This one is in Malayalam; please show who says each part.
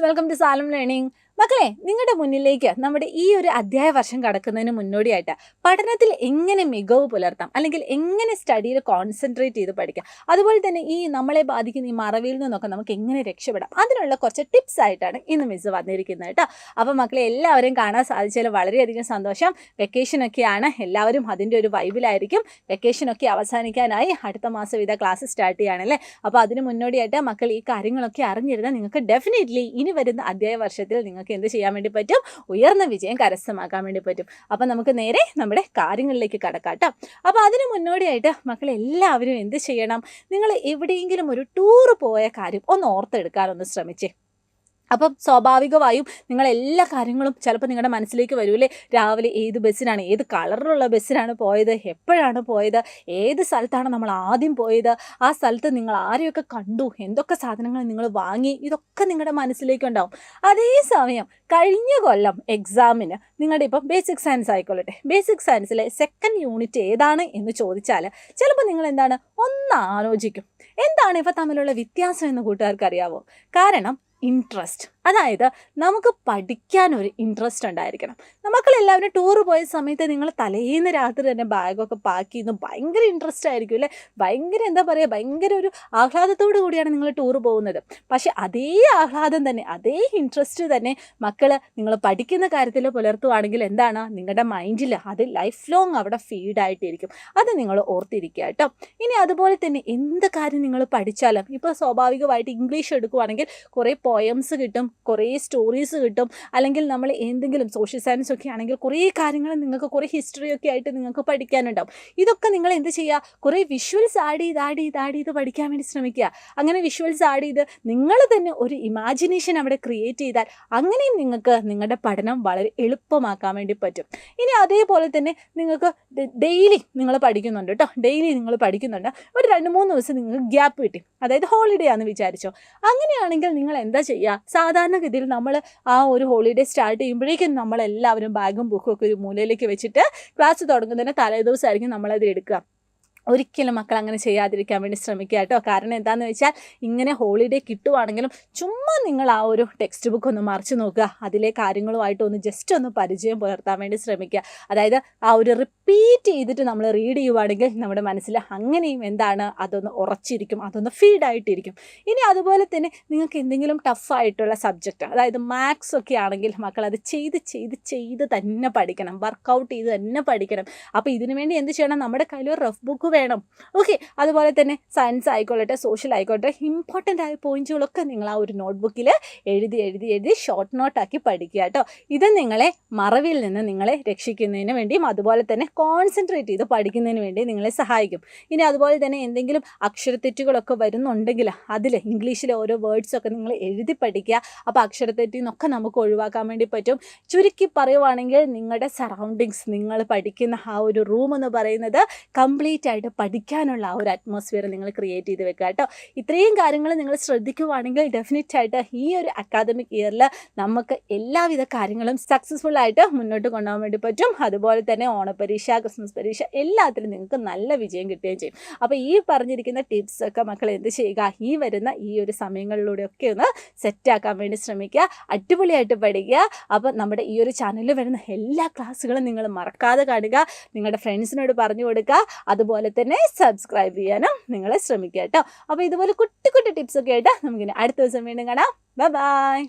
Speaker 1: Welcome to Xylem Learning. മക്കളെ, നിങ്ങളുടെ മുന്നിലേക്ക് നമ്മുടെ ഈ ഒരു അധ്യായ വർഷം കടക്കുന്നതിന് മുന്നോടിയായിട്ട് പഠനത്തിൽ എങ്ങനെ മികവ് പുലർത്താം, അല്ലെങ്കിൽ എങ്ങനെ സ്റ്റഡിയിൽ കോൺസെൻട്രേറ്റ് ചെയ്ത് പഠിക്കാം, അതുപോലെ തന്നെ ഈ നമ്മളെ ബാധിക്കുന്ന ഈ മറവിയിൽ നിന്നൊക്കെ നമുക്ക് എങ്ങനെ രക്ഷപ്പെടാം, അതിനുള്ള കുറച്ച് ടിപ്സ് ആയിട്ടാണ് ഇന്ന് മിസ് വന്നിരിക്കുന്നത് കേട്ടോ. അപ്പോൾ മക്കളെ, എല്ലാവരും കാണാൻ സാധിച്ചാൽ വളരെയധികം സന്തോഷം. വെക്കേഷനൊക്കെയാണ്, എല്ലാവരും അതിൻ്റെ ഒരു വൈബിലായിരിക്കും. വെക്കേഷനൊക്കെ അവസാനിക്കാനായി, അടുത്ത മാസം ഇതാ ക്ലാസ് സ്റ്റാർട്ട് ചെയ്യുകയാണല്ലേ. അപ്പോൾ അതിന് മുന്നോടിയായിട്ട് മക്കൾ ഈ കാര്യങ്ങളൊക്കെ അറിഞ്ഞിരുന്നാൽ നിങ്ങൾക്ക് ഡെഫിനറ്റ്ലി ഇനി വരുന്ന അധ്യായ വർഷത്തിൽ നിങ്ങൾക്ക് എന്ത് ചെയ്യാൻ വേണ്ടി പറ്റും, ഉയർന്ന വിജയം കരസ്ഥമാക്കാൻ വേണ്ടി പറ്റും. അപ്പം നമുക്ക് നേരെ നമ്മുടെ കാര്യങ്ങളിലേക്ക് കടക്കാം കേട്ടോ. അപ്പോൾ അതിന് മുന്നോടിയായിട്ട് മക്കൾ എല്ലാവരും എന്ത് ചെയ്യണം, നിങ്ങൾ എവിടെയെങ്കിലും ഒരു ടൂർ പോയ കാര്യം ഒന്ന് ഓർത്തെടുക്കാനൊന്ന് ശ്രമിച്ചേ. അപ്പം സ്വാഭാവികമായും നിങ്ങളെല്ലാ കാര്യങ്ങളും ചിലപ്പോൾ നിങ്ങളുടെ മനസ്സിലേക്ക് വരൂല്ലേ. രാവിലെ ഏത് ബസ്സിനാണ്, ഏത് കളറിലുള്ള ബസ്സിനാണ് പോയത്, എപ്പോഴാണ് പോയത്, ഏത് സ്ഥലത്താണ് നമ്മൾ ആദ്യം പോയത്, ആ സ്ഥലത്ത് നിങ്ങൾ ആരെയൊക്കെ കണ്ടു, എന്തൊക്കെ സാധനങ്ങൾ നിങ്ങൾ വാങ്ങി, ഇതൊക്കെ നിങ്ങളുടെ മനസ്സിലേക്കുണ്ടാവും. അതേസമയം കഴിഞ്ഞ കൊല്ലം എക്സാമിന് നിങ്ങളുടെ ഇപ്പം ബേസിക് സയൻസ് ആയിക്കൊള്ളട്ടെ, ബേസിക് സയൻസിലെ സെക്കൻഡ് യൂണിറ്റ് ഏതാണ് എന്ന് ചോദിച്ചാൽ ചിലപ്പോൾ നിങ്ങൾ എന്താണ് ഒന്ന് ആലോചിക്കും. എന്താണ് ഇവ തമ്മിലുള്ള വ്യത്യാസം എന്ന് കൂട്ടുകാർക്ക് അറിയാവോ? കാരണം ഇൻട്രസ്റ്റ്. അതായത് നമുക്ക് പഠിക്കാനൊരു ഇൻട്രസ്റ്റ് ഉണ്ടായിരിക്കണം. മക്കളെല്ലാവരും ടൂർ പോയ സമയത്ത് നിങ്ങൾ തലേന്ന് രാത്രി തന്നെ ബാഗൊക്കെ പാക്ക് ചെയ്യുന്നു, ഭയങ്കര ഇൻട്രസ്റ്റ് ആയിരിക്കും അല്ലേ. ഭയങ്കര എന്താ പറയുക, ഭയങ്കര ഒരു ആഹ്ലാദത്തോടു കൂടിയാണ് നിങ്ങൾ ടൂർ പോകുന്നത്. പക്ഷെ അതേ ആഹ്ലാദം തന്നെ, അതേ ഇൻട്രസ്റ്റ് തന്നെ മക്കൾ നിങ്ങൾ പഠിക്കുന്ന കാര്യത്തിൽ പുലർത്തുവാണെങ്കിൽ എന്താണ്, നിങ്ങളുടെ മൈൻഡിൽ അത് ലൈഫ് ലോങ് അവിടെ ഫീഡായിട്ടിരിക്കും. അത് നിങ്ങൾ ഓർത്തിരിക്കുക കേട്ടോ. ഇനി അതുപോലെ തന്നെ എന്ത് കാര്യം നിങ്ങൾ പഠിച്ചാലും, ഇപ്പോൾ സ്വാഭാവികമായിട്ട് ഇംഗ്ലീഷ് എടുക്കുവാണെങ്കിൽ കുറേ പോയംസ് കിട്ടും, കുറേ സ്റ്റോറീസ് കിട്ടും, അല്ലെങ്കിൽ നമ്മൾ എന്തെങ്കിലും സോഷ്യൽ സയൻസ് ഒക്കെ ആണെങ്കിൽ കുറേ കാര്യങ്ങൾ നിങ്ങൾക്ക്, കുറേ ഹിസ്റ്ററിയൊക്കെ ആയിട്ട് നിങ്ങൾക്ക് പഠിക്കാനുണ്ടാവും. ഇതൊക്കെ നിങ്ങൾ എന്ത് ചെയ്യുക, കുറേ വിഷ്വൽസ് ആഡ് ചെയ്ത് പഠിക്കാൻ വേണ്ടി ശ്രമിക്കുക. അങ്ങനെ വിഷ്വൽസ് ആഡ് ചെയ്ത് നിങ്ങൾ തന്നെ ഒരു ഇമാജിനേഷൻ അവിടെ ക്രിയേറ്റ് ചെയ്താൽ അങ്ങനെയും നിങ്ങൾക്ക് നിങ്ങളുടെ പഠനം വളരെ എളുപ്പമാക്കാൻ വേണ്ടി പറ്റും. ഇനി അതേപോലെ തന്നെ നിങ്ങൾക്ക് ഡെയിലി നിങ്ങൾ പഠിക്കുന്നുണ്ട് കേട്ടോ, ഡെയിലി നിങ്ങൾ പഠിക്കുന്നുണ്ട്, ഒരു 2-3 ദിവസം നിങ്ങൾക്ക് ഗ്യാപ്പ് കിട്ടി, അതായത് ഹോളിഡേ ആണെന്ന് വിചാരിച്ചോ. അങ്ങനെയാണെങ്കിൽ നിങ്ങൾ എന്താ ചെയ്യുക, സാധാരണഗതിയിൽ നമ്മൾ ആ ഒരു ഹോളിഡേ സ്റ്റാർട്ട് ചെയ്യുമ്പോഴേക്കും നമ്മളെല്ലാവരും ബാഗും ബുക്കും ഒക്കെ ഒരു മൂലയിലേക്ക് വെച്ചിട്ട് ക്ലാസ് തുടങ്ങുന്നതിന് തലേദിവസമായിരിക്കും നമ്മളത് എടുക്കുക. ഒരിക്കലും മക്കൾ അങ്ങനെ ചെയ്യാതിരിക്കാൻ വേണ്ടി ശ്രമിക്കുക കേട്ടോ. കാരണം എന്താണെന്ന് വെച്ചാൽ, ഇങ്ങനെ ഹോളിഡേ കിട്ടുവാണെങ്കിലും ചുമ്മാ നിങ്ങൾ ആ ഒരു ടെക്സ്റ്റ് ബുക്ക് ഒന്ന് മറിച്ച് നോക്കുക, അതിലെ കാര്യങ്ങളുമായിട്ട് ഒന്ന് ജസ്റ്റ് ഒന്ന് പരിചയം പുലർത്താൻ വേണ്ടി ശ്രമിക്കുക. അതായത് ആ ഒരു റിപ്പീറ്റ് ചെയ്തിട്ട് നമ്മൾ റീഡ് ചെയ്യുവാണെങ്കിൽ നമ്മുടെ മനസ്സിൽ അങ്ങനെയും എന്താണ്, അതൊന്ന് ഉറച്ചിരിക്കും, അതൊന്ന് ഫീഡായിട്ടിരിക്കും. ഇനി അതുപോലെ തന്നെ നിങ്ങൾക്ക് എന്തെങ്കിലും ടഫായിട്ടുള്ള സബ്ജക്റ്റ്, അതായത് മാത്സ് ഒക്കെ ആണെങ്കിൽ മക്കൾ അത് ചെയ്ത് തന്നെ പഠിക്കണം, വർക്കൗട്ട് ചെയ്ത് തന്നെ പഠിക്കണം. അപ്പോൾ ഇതിനു വേണ്ടി എന്ത് ചെയ്യണം, നമ്മുടെ കയ്യിൽ ഒരു റഫ് ബുക്ക് വേണം. ഓക്കെ, അതുപോലെ തന്നെ സയൻസ് ആയിക്കോട്ടെ, സോഷ്യൽ ആയിക്കോട്ടെ, ഇമ്പോർട്ടൻ്റ് ആയ പോയിന്റുകളൊക്കെ നിങ്ങൾ ആ ഒരു നോട്ട്ബുക്കിൽ എഴുതി ഷോർട്ട് നോട്ടാക്കി പഠിക്കുക കേട്ടോ. ഇത് നിങ്ങളെ മറവിൽ നിന്ന് നിങ്ങളെ രക്ഷിക്കുന്നതിന് വേണ്ടിയും അതുപോലെ തന്നെ കോൺസെൻട്രേറ്റ് ചെയ്ത് പഠിക്കുന്നതിന് വേണ്ടി നിങ്ങളെ സഹായിക്കും. ഇനി അതുപോലെ തന്നെ എന്തെങ്കിലും അക്ഷരത്തെറ്റുകളൊക്കെ വരുന്നുണ്ടെങ്കിൽ അതിൽ ഇംഗ്ലീഷിലെ ഓരോ വേർഡ്സൊക്കെ നിങ്ങൾ എഴുതി പഠിക്കുക. അപ്പോൾ അക്ഷരത്തെറ്റിൽ നിന്നൊക്കെ നമുക്ക് ഒഴിവാക്കാൻ വേണ്ടി പറ്റും. ചുരുക്കി പറയുവാണെങ്കിൽ നിങ്ങളുടെ സറൗണ്ടിങ്സ്, നിങ്ങൾ പഠിക്കുന്ന ആ ഒരു റൂം എന്ന് പറയുന്നത് കംപ്ലീറ്റ് ആയിട്ട് പഠിക്കാനുള്ള ആ ഒരു അറ്റ്മോസ്ഫിയർ നിങ്ങൾ ക്രിയേറ്റ് ചെയ്ത് വെക്കുക കേട്ടോ. ഇത്രയും കാര്യങ്ങൾ നിങ്ങൾ ശ്രദ്ധിക്കുവാണെങ്കിൽ ഡെഫിനറ്റ് ആയിട്ട് ഈ ഒരു അക്കാദമിക് ഇയറിൽ നമുക്ക് എല്ലാവിധ കാര്യങ്ങളും സക്സസ്ഫുൾ ആയിട്ട് മുന്നോട്ട് കൊണ്ടുപോകാൻ വേണ്ടി പറ്റും. അതുപോലെ തന്നെ ഓണപ്പരീക്ഷ, ക്രിസ്മസ് പരീക്ഷ എല്ലാത്തിലും നിങ്ങൾക്ക് നല്ല വിജയം കിട്ടുകയും ചെയ്യും. അപ്പോൾ ഈ പറഞ്ഞിരിക്കുന്ന ടിപ്സ് ഒക്കെ മക്കൾ എന്ത് ചെയ്യുക, ഈ വരുന്ന ഈ ഒരു സമയങ്ങളിലൂടെയൊക്കെ ഒന്ന് സെറ്റാക്കാൻ വേണ്ടി ശ്രമിക്കുക. അടിപൊളിയായിട്ട് പഠിക്കുക. അപ്പോൾ നമ്മുടെ ഈ ഒരു ചാനലിൽ വരുന്ന എല്ലാ ക്ലാസ്സുകളും നിങ്ങൾ മറക്കാതെ കാണുക, നിങ്ങളുടെ ഫ്രണ്ട്സിനോട് പറഞ്ഞു കൊടുക്കുക, അതുപോലെ തന്നെ സബ്സ്ക്രൈബ് ചെയ്യാനും നിങ്ങൾ ശ്രമിക്കുക കേട്ടോ. അപ്പോൾ ഇതുപോലെ കുട്ടി ടിപ്സ് ഒക്കെ ആയിട്ട് നമുക്കിനി അടുത്ത ദിവസം വീണ്ടും കാണാം. ബൈ.